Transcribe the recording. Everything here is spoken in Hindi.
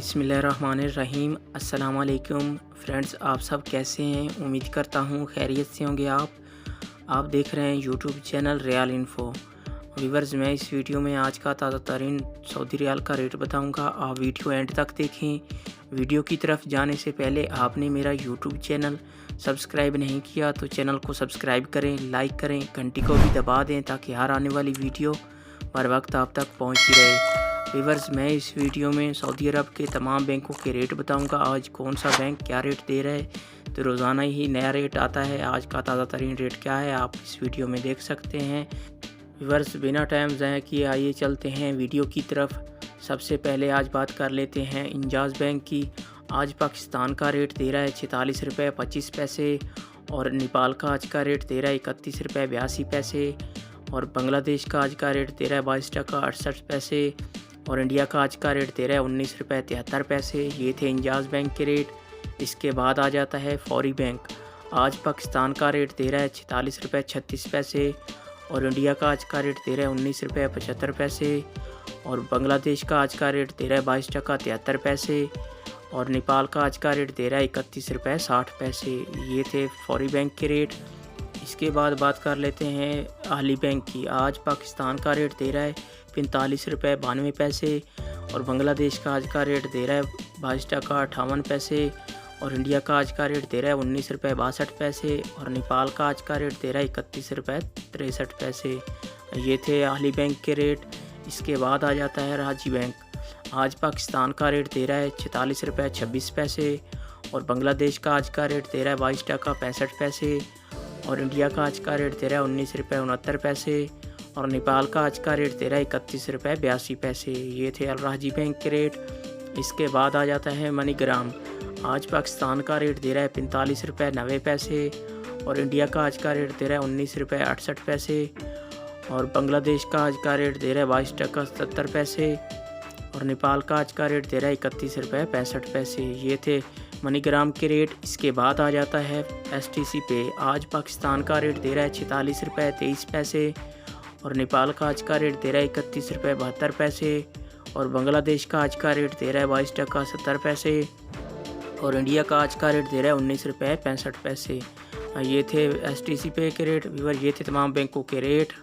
बिस्मिल्लाहिर्रहमानिर्रहीम। अस्सलाम वालेकुम फ्रेंड्स, आप सब कैसे हैं? उम्मीद करता हूँ खैरियत से होंगे। आप देख रहे हैं YouTube channel real info. Viewers, मैं इस वीडियो में आज का ताज़ा तरीन सऊदी रियाल का रेट बताऊंगा। आप वीडियो एंड तक देखें। वीडियो की तरफ जाने से पहले आपने मेरा यूट्यूब चैनल सब्सक्राइब नहीं किया तो चैनल को सब्सक्राइब करें, लाइक करें, घंटी को भी दबा दें ताकि हर आने वाली वीडियो बर वक्त आप तक पहुँचती रहे। व्यूवर्स, मैं इस वीडियो में सऊदी अरब के तमाम बैंकों के रेट बताऊंगा। आज कौन सा बैंक क्या रेट दे रहा है, तो रोज़ाना ही नया रेट आता है। आज का ताज़ा तरीन रेट क्या है आप इस वीडियो में देख सकते हैं। व्यूवर्स, बिना टाइम ज़ाया किए आइए चलते हैं वीडियो की तरफ। सबसे पहले आज बात कर लेते हैं इंजाज़ बैंक की। आज पाकिस्तान का रेट दे रहा है 46 रुपये 25 पैसे और नेपाल का आज का रेट दे रहा है 31 रुपये 82 पैसे और बांग्लादेश का आज का रेट दे रहा है 22 टका 68 पैसे और इंडिया का आज का रेट दे रहा है 19 रुपये 73 पैसे। ये थे इंजाज़ बैंक के रेट। इसके बाद आ जाता है फौरी बैंक। आज पाकिस्तान का रेट दे रहा है 46 रुपये 36 पैसे और इंडिया का आज का रेट दे रहा है 19 रुपये 75 पैसे और बांग्लादेश का आज का रेट दे रहा है 22 टका 73 पैसे और नेपाल का आज का रेट दे रहा है 31 रुपये 60 पैसे। ये थे फौरी बैंक के रेट। इसके बाद बात कर लेते हैं अहली बैंक की। आज पाकिस्तान का रेट दे रहा है 45 रुपये 92 पैसे और बांग्लादेश का आज का रेट दे रहा है 22 टका 58 पैसे और इंडिया का आज का रेट दे रहा है 19 रुपये 62 पैसे और नेपाल का आज का रेट दे रहा है 31 रुपये 63 पैसे। ये थे अहली बैंक के रेट। इसके बाद आ जाता है राजी बैंक। आज पाकिस्तान का रेट दे रहा है 46 रुपये 26 पैसे और बांग्लादेश का आज का रेट दे रहा है 22 टका 65 पैसे और इंडिया का आज का रेट दे रहा है 19 रुपये 69 पैसे और नेपाल का आज का रेट दे रहा है 31 रुपये 82 पैसे। ये थे अलराजी बैंक के रेट। इसके बाद आ जाता है मनीग्राम। आज पाकिस्तान का रेट दे रहा है 45 रुपये 90 पैसे और इंडिया का आज का रेट दे रहा है 19 रुपये 68 पैसे और बांग्लादेश का आज का रेट दे रहा है 22 टका 70 पैसे और नेपाल का आज का रेट दे रहा है 31 रुपये 65 पैसे। ये थे मनीग्राम के रेट। इसके बाद आ जाता है STC पे। आज पाकिस्तान का रेट दे रहा है 46 रुपये 23 पैसे और नेपाल का आज का रेट दे रहा है 31 रुपये 72 पैसे और बांग्लादेश का आज का रेट दे रहा है 22 टका 70 पैसे और इंडिया का आज का रेट दे रहा है 19 रुपये 65 पैसे। ये थे STC पे के रेट। व्यूअर, ये थे तमाम बैंकों के रेट।